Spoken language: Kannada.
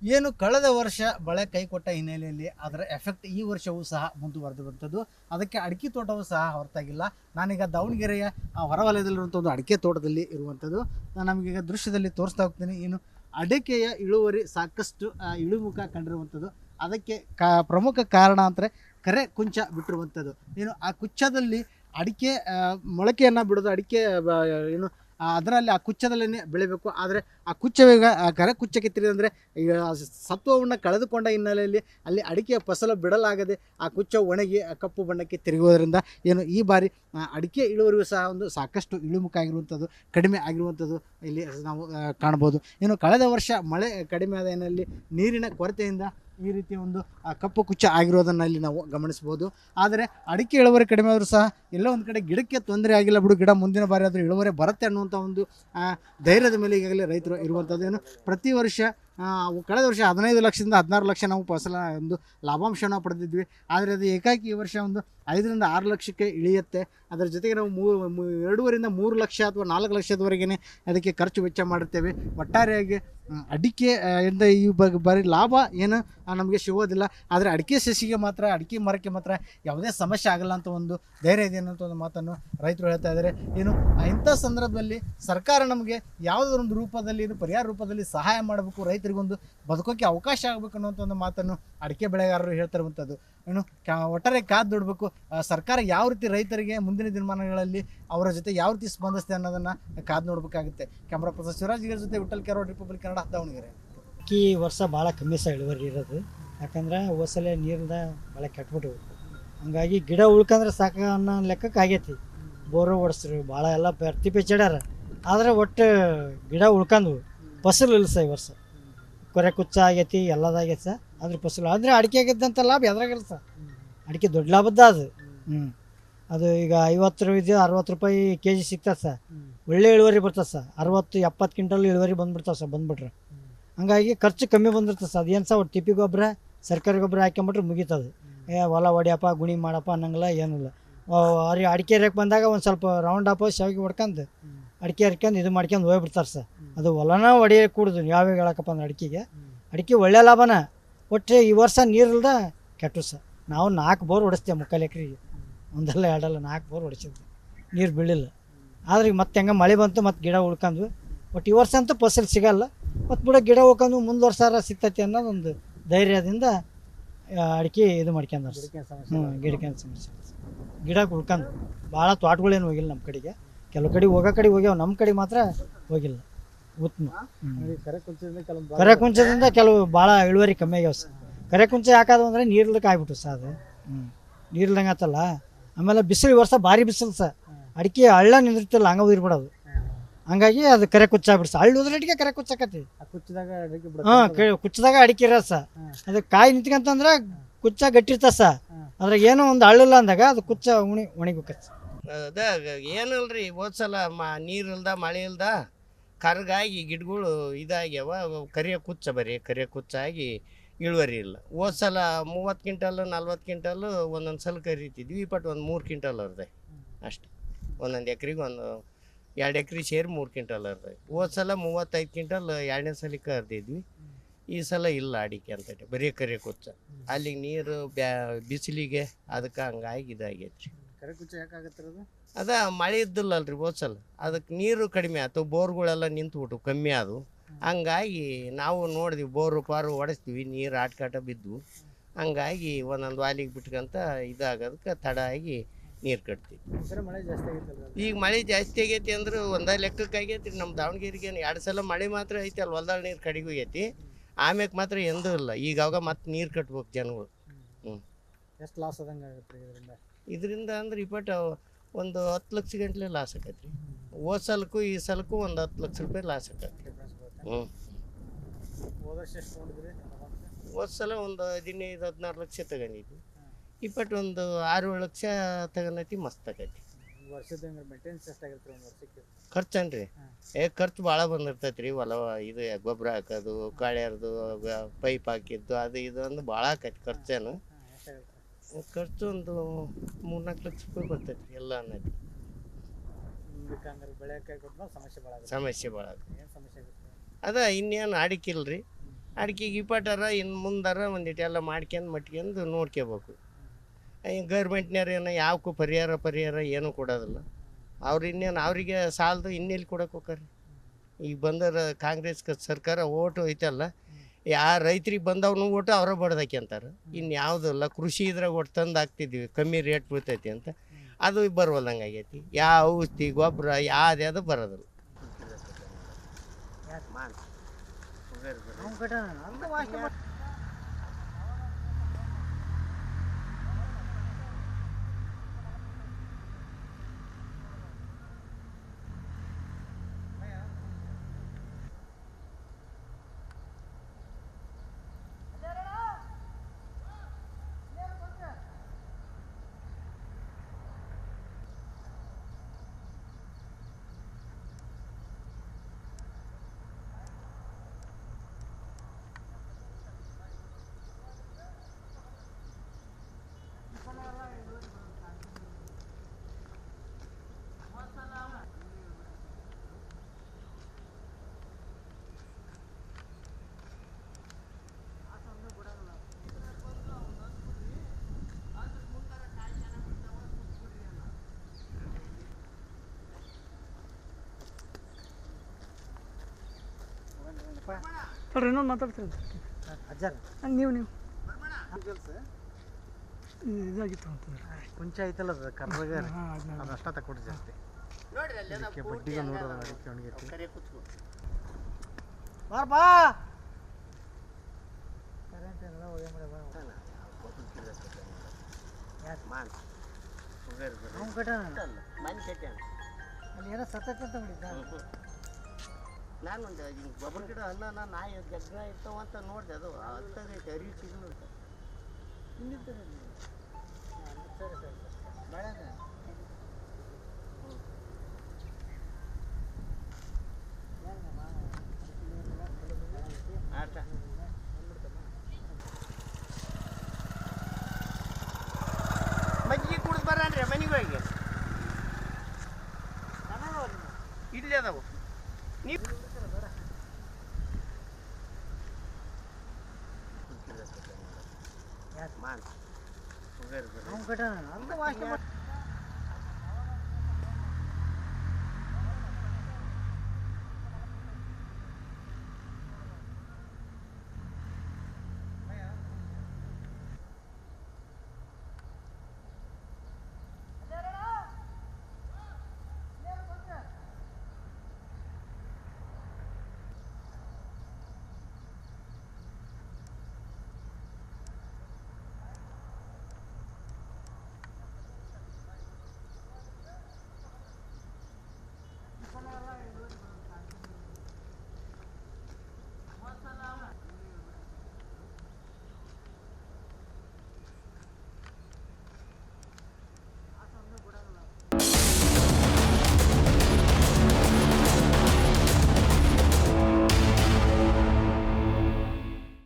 ಏನು ಕಳೆದ ವರ್ಷ ಮಳೆ ಕೈಕೊಟ್ಟ ಹಿನ್ನೆಲೆಯಲ್ಲಿ ಅದರ ಎಫೆಕ್ಟ್ ಈ ವರ್ಷವೂ ಸಹ ಮುಂದುವರೆದಿರುವಂಥದ್ದು. ಅದಕ್ಕೆ ಅಡಿಕೆ ತೋಟವೂ ಸಹ ಹೊರತಾಗಿಲ್ಲ. ನಾನೀಗ ದಾವಣಗೆರೆಯ ಹೊರವಲಯದಲ್ಲಿರುವಂಥ ಒಂದು ಅಡಿಕೆ ತೋಟದಲ್ಲಿ ಇರುವಂಥದ್ದು. ನಾನು ನಮಗೀಗ ದೃಶ್ಯದಲ್ಲಿ ತೋರಿಸ್ತಾ ಹೋಗ್ತೀನಿ. ಏನು ಅಡಿಕೆಯ ಇಳುವರಿ ಸಾಕಷ್ಟು ಇಳಿಮುಖ ಕಂಡಿರುವಂಥದ್ದು. ಅದಕ್ಕೆ ಪ್ರಮುಖ ಕಾರಣ ಅಂದರೆ ಕರೆ ಕುಂಚ ಬಿಟ್ಟಿರುವಂಥದ್ದು. ಏನು ಆ ಕುಚ್ಚದಲ್ಲಿ ಅಡಿಕೆ ಮೊಳಕೆಯನ್ನು ಬಿಡೋದು, ಅಡಿಕೆ ಏನು ಅದರಲ್ಲಿ ಆ ಕುಚ್ಚದಲ್ಲೇ ಬೆಳಿಬೇಕು. ಆದರೆ ಆ ಕುಚ್ಚವೀಗ ಕರೆ ಕುಚ್ಚಕ್ಕೆ ತಿರುಗಿದಂದರೆ ಈಗ ಸತ್ವವನ್ನು ಕಳೆದುಕೊಂಡ ಹಿನ್ನೆಲೆಯಲ್ಲಿ ಅಲ್ಲಿ ಅಡಿಕೆಯ ಫಸಲು ಬಿಡಲಾಗದೆ ಆ ಕುಚ್ಚ ಒಣಗಿ ಕಪ್ಪು ಬಣ್ಣಕ್ಕೆ ತಿರುಗುವುದರಿಂದ ಏನು ಈ ಬಾರಿ ಅಡಿಕೆ ಇಳುವರಿಯೂ ಸಹ ಒಂದು ಸಾಕಷ್ಟು ಇಳಿಮುಖ ಆಗಿರುವಂಥದ್ದು, ಕಡಿಮೆ ಆಗಿರುವಂಥದ್ದು ಇಲ್ಲಿ ನಾವು ಕಾಣ್ಬೋದು. ಏನು ಕಳೆದ ವರ್ಷ ಮಳೆ ಕಡಿಮೆ ಆದ ಹಿನ್ನೆಲೆಯಲ್ಲಿ ನೀರಿನ ಕೊರತೆಯಿಂದ ಈ ರೀತಿಯ ಒಂದು ಕಪ್ಪು ಕುಚ್ಚ ಆಗಿರೋದನ್ನು ಇಲ್ಲಿ ನಾವು ಗಮನಿಸ್ಬೋದು. ಆದರೆ ಅಡಿಕೆ ಇಳುವರಿ ಕಡಿಮೆ ಆದರೂ ಸಹ ಎಲ್ಲೋ ಒಂದು ಕಡೆ ಗಿಡಕ್ಕೆ ತೊಂದರೆ ಆಗಿಲ್ಲ ಬಿಡು, ಗಿಡ ಮುಂದಿನ ಬಾರಿ ಆದರೂ ಇಳುವರಿ ಬರುತ್ತೆ ಅನ್ನುವಂಥ ಒಂದು ಧೈರ್ಯದ ಮೇಲೆ ಈಗಾಗಲೇ ರೈತರು ಇರುವಂಥದ್ದು. ಏನು ಪ್ರತಿ ವರ್ಷ ಕಳೆದ ವರ್ಷ 15 ಲಕ್ಷದಿಂದ 16 ಲಕ್ಷ ನಾವು ಫಸಲ ಒಂದು ಲಾಭಾಂಶವನ್ನು ಪಡೆದಿದ್ವಿ. ಆದರೆ ಅದು ಏಕಾಏಕಿ ಈ ವರ್ಷ ಒಂದು 5ರಿಂದ 6 ಲಕ್ಷಕ್ಕೆ ಇಳಿಯುತ್ತೆ. ಅದರ ಜೊತೆಗೆ ನಾವು 2.5ರಿಂದ 3 ಲಕ್ಷ ಅಥವಾ 4 ಲಕ್ಷದವರೆಗೆ ಅದಕ್ಕೆ ಖರ್ಚು ವೆಚ್ಚ ಮಾಡುತ್ತೇವೆ. ಒಟ್ಟಾರೆಯಾಗಿ ಅಡಿಕೆ ಇಂದ ಈ ಬಾರಿ ಲಾಭ ಏನು ನಮಗೆ ಸಿಗೋದಿಲ್ಲ. ಆದರೆ ಅಡಿಕೆ ಸಸಿಗೆ ಮಾತ್ರ, ಅಡಿಕೆ ಮರಕ್ಕೆ ಮಾತ್ರ ಯಾವುದೇ ಸಮಸ್ಯೆ ಆಗಲ್ಲ ಅಂತ ಒಂದು ಧೈರ್ಯ ಇದೆ ಅನ್ನೋಂಥ ಒಂದು ಮಾತನ್ನು ರೈತರು ಹೇಳ್ತಾ ಇದ್ದಾರೆ. ಏನು ಇಂಥ ಸಂದರ್ಭದಲ್ಲಿ ಸರ್ಕಾರ ನಮಗೆ ಯಾವುದಾದ್ರು ಒಂದು ರೂಪದಲ್ಲಿ, ಇದು ಪರಿಹಾರ ರೂಪದಲ್ಲಿ ಸಹಾಯ ಮಾಡಬೇಕು, ರೈತರಿಗೊಂದು ಬದುಕೋಕ್ಕೆ ಅವಕಾಶ ಆಗಬೇಕು ಅನ್ನೋಂಥ ಒಂದು ಮಾತನ್ನು ಅಡಿಕೆ ಬೆಳೆಗಾರರು ಹೇಳ್ತಿರುವಂಥದ್ದು. ಏನು ಒಟ್ಟಾರೆ ಕಾದು ನೋಡಬೇಕು ಸರ್ಕಾರ ಯಾವ ರೀತಿ ರೈತರಿಗೆ ಮುಂದಿನ ದಿನಮಾನಗಳಲ್ಲಿ ಅವರ ಜೊತೆ ಯಾವ ರೀತಿ ಸ್ಪಂದಿಸುತ್ತೆ ಅನ್ನೋದನ್ನು ಕಾದು ನೋಡಬೇಕಾಗುತ್ತೆ. ಕ್ಯಾಮ್ರಾ ಪರ್ಸನ್ ಶಿವರಾಜ್ ಜೊತೆ ವಿಠಲ್ ಕೆರೋಡ್, ರಿಪಬ್ಲಿಕ್ ಕನ್ನಡ, ದಾವಣಗೆರೆ. ಈ ವರ್ಷ ಭಾಳ ಕಮ್ಮಿ ಸಹ ಇಳುವರಿ ಇರೋದು. ಯಾಕಂದ್ರೆ ಹೋಸಲ ನೀರಿಂದ ಭಾಳ ಕೆಟ್ಬಿಟ್ಟು, ಹಂಗಾಗಿ ಗಿಡ ಉಳ್ಕಂದ್ರೆ ಸಾಕು ಅನ್ನೋ ಲೆಕ್ಕಕ್ಕೆ ಆಗೈತಿ. ಬೋರು ಓಡಿಸ್ರಿ ಭಾಳ ಎಲ್ಲ ಪ್ರತಿ ಪೆಚ್ಚಾಡ್ಯಾರ, ಆದರೆ ಒಟ್ಟು ಗಿಡ ಉಳ್ಕೊಂಡು ಫಸಲು ಇಲ್ಲ ಸಹ ಈ ವರ್ಷ. ಕೊರೆ ಕುಚ್ಚ ಆಗೈತಿ, ಎಲ್ಲದಾಗೈತಿ ಸಹ, ಅದ್ರ ಫಸಲು ಅಂದರೆ ಅಡಿಕೆ ಆಗಿದ್ದಂಥ ಲಾಭ ಎದ್ರಾಗಿಲ್ಲ ಸಹ. ಅಡಿಕೆ ದೊಡ್ಡ ಲಾಭದ ಅದು. ಅದು ಈಗ 50 60 ರೂಪಾಯಿ KG ಸಿಗ್ತದೆ ಸರ್. ಒಳ್ಳೆ ಇಳುವರಿ ಬರ್ತದೆ ಸರ್. 60-70 ಕ್ವಿಂಟಲ್ ಇಳುವರಿ ಬಂದ್ಬಿಡ್ತಾವೆ ಸರ್ ಬಂದ್ಬಿಟ್ರೆ. ಹಂಗಾಗಿ ಖರ್ಚು ಕಮ್ಮಿ ಬಂದಿರ್ತದೆ ಸರ್. ಅದೇನು ಸಹ ತಿಪ್ಪಿ ಗೊಬ್ಬರ, ಸರ್ಕಾರಿ ಗೊಬ್ಬರ ಹಾಕ್ಕೊಂಬಿಟ್ರೆ ಮುಗೀತದೆ. ಹೊಲ ಹೊಡಿಯಪ್ಪ, ಗುಣಿ ಮಾಡಪ್ಪ ಅನ್ನಂಗಿಲ್ಲ, ಏನಿಲ್ಲ. ಅಡಿಕೆ ಹರಿಯಕ್ಕೆ ಬಂದಾಗ ಒಂದು ಸ್ವಲ್ಪ ರೌಂಡ್ ಅಪ್ ಶಾವಿಗೆ ಹೊಡ್ಕೊಂಡು ಅಡಿಕೆ ಹರ್ಕೊಂಡು ಇದು ಮಾಡ್ಕೊಂಡು ಹೋಗ್ಬಿಡ್ತಾರೆ ಸರ್. ಅದು ಹೊಲನ ಹೊಡಿಯೋಕೆ ಕೂಡುದು. ಯಾವಾಗ ಹೇಳಕ್ಕಪ್ಪ ಅಂದ್ರೆ ಅಡಿಕೆ ಒಳ್ಳೆ ಲಾಭನ. ಒಟ್ಟು ಈ ವರ್ಷ ನೀರಿಲ್ದ ಕೆಟ್ಟು ಸರ್. ನಾವು 4 ಬೋರ್ ಹೊಡಿಸ್ತೇವೆ 3/4 ಎಕರೆಗೆ. ಒಂದಲ್ಲ ಎರಡಲ್ಲ 4 ಬೋರ್ ಹೊಡಿಸಿದ್ವಿ, ನೀರು ಬೀಳಿಲ್ಲ. ಆದರೆ ಈಗ ಮತ್ತೆ ಹೆಂಗೆ ಮಳೆ ಬಂತು, ಮತ್ತು ಗಿಡ ಉಳ್ಕೊಂಡ್ವಿ. ಬಟ್ ಈ ವರ್ಷ ಅಂತೂ ಫಸಲು ಸಿಗಲ್ಲ. ಮತ್ತು ಬಿಡ ಗಿಡ ಉಳ್ಕೊಂಡು ಮುಂದೆ ವರ್ಷ ಸಿಗ್ತೈತಿ ಅನ್ನೋದು ಒಂದು ಧೈರ್ಯದಿಂದ ಅಡಿಕೆ ಇದು ಮಾಡ್ಕೊಂಡ್ರು. ಗಿಡಕ್ಕೆ ಸಮಸ್ಯೆ ಗಿಡ ಉಳ್ಕೊಂಡು ಭಾಳ ತೋಟಗಳೇನು ಹೋಗಿಲ್ಲ ನಮ್ಮ ಕಡೆಗೆ. ಕೆಲವು ಕಡೆ ಹೋಗೋ ಕಡೆ ಹೋಗ್ಯಾವ, ನಮ್ಮ ಕಡೆ ಮಾತ್ರ ಹೋಗಿಲ್ಲ. ಉತ್ತಮ. ಕರೆ ಕುಂಚದಿಂದ ಕೆಲವು ಭಾಳ ಇಳುವರಿ ಕಮ್ಮಿ ಆಗ್ಯಾವ ಸರ್. ಕರೆ ಕುಂಚ ಯಾಕಾದ ಅಂದರೆ ನೀರ್ಲಕ್ಕೆ ಆಗ್ಬಿಟ್ಟು ಸರ್. ಅದು ನೀರ್ಲಂಗೆ ಆತಲ್ಲ. ಆಮೇಲೆ ಬಿಸಿಲು ಈ ವರ್ಷ ಭಾರಿ ಬಿಸಿಲು ಸರ್. ಅಡಿಕೆ ಹಳ್ಳ ನಿಂದಿರ್ತಿಲ್ಲ, ಹಂಗೆ ಉದಿರ್ಬಿಡೋದು. ಹಂಗಾಗಿ ಅದು ಕರೆ ಕುಚ್ಚ ಆಗ್ಬಿಡ್ಸ. ಹಳ್ಳಿ ಉದ್ರಟಿಗೆ ಕರೆ ಕುಚ್ಚಾಕತಿ. ಕುಚ್ಚದಾಗ ಅಡಿಕೆ ಇರೋದು ಸರ್. ಅದಕ್ಕೆ ಕಾಯಿ ನಿಂತ್ಕಂತಂದ್ರೆ ಕುಚ್ಚ ಗಟ್ಟಿರ್ತದೆ ಸರ್. ಅದ್ರಾಗ ಏನೋ ಒಂದು ಹಳ್ಳಿಲ್ಲ ಅಂದಾಗ ಅದು ಕುಚ್ಚ ಒಣಗಿಬೇಕತ್ ಸರ್. ಅದ ಏನಲ್ರಿ, ಹೋದ್ಸಲ ನೀರಿಲ್ದ ಮಳೆ ಇಲ್ದ ಕರ್ಗಾಗಿ ಗಿಡಗಳು ಇದಾಗ್ಯಾವ. ಕರಿಯ ಕುಚ್ಚ, ಬರೀ ಕರಿಯ ಕುಚ್ಚಾಗಿ ಇಳುವರಿ ಇಲ್ಲ. ಹೋದ್ಸಲ 30 ಕ್ವಿಂಟಲ್ 40 ಕ್ವಿಂಟಲ್ ಒಂದೊಂದು ಸಲ ಕರಿತಿದ್ವಿ. ಒಂದು 3 ಕ್ವಿಂಟಲ್ ಅರ್ದೆ ಅಷ್ಟೆ. ಒಂದೊಂದು ಎಕ್ರೆಗೆ ಒಂದು 2 ಎಕರೆ ಸೇರಿ 3 ಕ್ವಿಂಟಲ್ ಅರ್ದೆ. ಹೋದ್ಸಲ 35 ಕ್ವಿಂಟಲ್ 2ನೇ ಸಲಕ್ಕೆ ಅರ್ದಿದ್ವಿ. ಈ ಸಲ ಇಲ್ಲ ಅಡಿಕೆ ಅಂತೇಳಿ, ಬರೀ ಕರಿಯ ಕುಚ್ಚ. ಅಲ್ಲಿಗೆ ನೀರು ಬಿಸಿಲಿಗೆ ಅದಕ್ಕೆ ಹಂಗಾಗಿ ಇದಾಗೈತ್ರಿ. ಕರೆ ಕುಚ್ಚ ಯಾಕಾಗತ್ತಿರೋದು? ಅದ ಮಳೆ ಇದ್ದಿಲ್ಲಲ್ರಿ ಹೋದ್ಸಲ, ಅದಕ್ಕೆ ನೀರು ಕಡಿಮೆ ಆಯ್ತು. ಬೋರ್ಗಳೆಲ್ಲ ನಿಂತ್ಬಿಟ್ಟು ಕಮ್ಮಿ ಆದವು. ಹಂಗಾಗಿ ನಾವು ನೋಡಿದ್ವಿ, ಬೋರು ಪಾರು ಹೊಡೆಸ್ತೀವಿ, ನೀರು ಆಟ್ಕಾಟ ಬಿದ್ದು. ಹಂಗಾಗಿ ಒಂದೊಂದು ವಾಲಿಗೆ ಬಿಟ್ಕಂತ ಇದಾಗೋದಕ್ಕೆ ತಡ ಆಗಿ ನೀರು ಕಟ್ತೀವಿ. ಮಳೆ ಜಾಸ್ತಿ ಆಗೈತಲ್ಲ. ಈಗ ಮಳೆ ಜಾಸ್ತಿ ಆಗೈತಿ ಅಂದ್ರೆ ಒಂದೇ ಲೆಕ್ಕಕ್ಕೆ ಆಗೈತಿ. ನಮ್ಮ ದಾವಣಗೆರೆಗೆ 2 ಸಲ ಮಳೆ ಮಾತ್ರ ಐತಿ. ಅಲ್ಲಿ ಹೊಲ್ದಾಳ ನೀರು ಕಡಿಗೆ ಹೋಗೈತಿ. ಆಮ್ಯಾಕೆ ಮಾತ್ರ ಎಂದೂ ಇಲ್ಲ. ಈಗ ಅವಾಗ ಮತ್ತೆ ನೀರು ಕಟ್ಬೇಕು ಜನಗಳು. ಎಷ್ಟು ಲಾಸ್ ಆದಂಗೆ ಆಗುತ್ತೆ ಇದರಿಂದ ಅಂದ್ರೆ ಒಂದು 10 ಲಕ್ಷ ಗಂಟಲೆ ಲಾಸ್ ಆಕೈತಿ. ಹೋದ ಸಲಕ್ಕೂ ಈ ಸಲಕ್ಕೂ ಒಂದು 10 ಲಕ್ಷ ರೂಪಾಯಿ ಲಾಸ್ ಆಕೈತಿ. ಹೋದ ಸಲ ಒಂದು 15-16 ಲಕ್ಷ ತಗೊಂಡಿದ್ವಿ. ಒಂದು 6-7 ಲಕ್ಷ ತಗೊಂಡೈತಿ. ಮಸ್ತ್ ಆಕೈತಿ. ಖರ್ಚನ್ರಿ ಖರ್ಚು ಭಾಳ ಬಂದಿರ್ತೈತಿ ರೀ. ಹೊಲ ಇದು ಗೊಬ್ಬರ ಹಾಕೋದು, ಕಾಳ್ಯಾರ್ದು, ಪೈಪ್ ಹಾಕಿದ್ದು, ಅದು ಇದು ಅಂದ್ರೆ ಭಾಳ ಆಕೈತಿ ಖರ್ಚೇನು. ಖರ್ಚು ಒಂದು 3-4 ಲಕ್ಷ ರೂಪಾಯಿ ಬರ್ತೈತಿ ರೀ ಎಲ್ಲ ಅನ್ನೈತಿ. ಸಮಸ್ಯೆ ಭಾಳ ಅದ. ಇನ್ನೇನು ಅಡಿಕೆ ಇಲ್ರಿ, ಅಡ್ಕೆಗೆ ಇಪ್ಪಟ್ಟಾರ ಇನ್ನು ಮುಂದಾರ ಒಂದಿಟ್ಟು ಎಲ್ಲ ಮಾಡ್ಕೊಂಡು ನೋಡ್ಕೋಬೇಕು. ಗೌರ್ಮೆಂಟ್ನವ್ರು ಏನೋ ಯಾವಕ್ಕೂ ಪರಿಹಾರ ಏನೂ ಕೊಡೋದಿಲ್ಲ. ಅವ್ರು ಇನ್ನೇನು ಅವರಿಗೆ ಸಾಲದು ಇನ್ನೆಲ್ಲಿ ಕೊಡಕ್ಕೆ ಹೋಗ್ತಾರೆ. ಈಗ ಬಂದರ ಕಾಂಗ್ರೆಸ್ ಸರ್ಕಾರ ಓಟು ಐತಲ್ಲ, ರೈತರಿಗೆ ಬಂದವನು ಓಟು ಅವರ ಬಡ್ದಾಕ್ಯಂತಾರೆ. ಇನ್ನು ಯಾವುದಲ್ಲ ಕೃಷಿ ಇದ್ರಾಗ ಒಟ್ಟು ತಂದು ಹಾಕ್ತಿದ್ವಿ ಕಮ್ಮಿ ರೇಟ್ ಬೀಳ್ತೈತಿ ಅಂತ, ಅದು ಬರವಲ್ದಂಗೆ ಆಗೈತಿ. ಯಾವ ಔಷಧಿ ಗೊಬ್ಬರ ಯಾವ್ದು ಬರೋದಿಲ್ಲ. ನೋಡ್ರಿ ಇನ್ನೊಂದು ಮಾತಾಡ್ತೀನಿ ಅಜ್ಜಾರ ನೀವು ಇದಾಗಿತ್ತು ಅಂತಂದ್ರೆ ಕುಂಚ ಐತಲ್ಲ ಅದು ಕರ್ರಗ ಅದು ಅಷ್ಟ ತಕೊಡ್ರಿ ಜಾಸ್ತಿ ಬಡ್ಡಿಗೆ ನೋಡೋದು ಅದಕ್ಕೆ ಒಣಗೈತಿ ಬಾ ಅಲ್ಲಿ ಏನೋ ಸತ್ತೈತೆ ಅಂತ ಮಾಡಿದ್ದ. ನಾನೊಂದು ಗೊಬ್ಬರ ಗಿಡ ಅನ್ನ ನಾಯಿ ಜಗ್ಗ ಇರ್ತಾವಂತ ನೋಡಿದೆ, ಅದು ಹತ್ತದೈತೆ ಅರಿವು ಸಿಗಲು ಅಂತ ಮಜ್ಜಿಗೆ ಕುಡಿದು ಬರಣ್ರಿ ಮನೆಗೆ ಹೋಗಿ. ಇಲ್ಲೇ ಅದಾವು ನೀವು ಅವ್ನು ಕಟ್ಟ ಅಂತ ವಾಸನೆ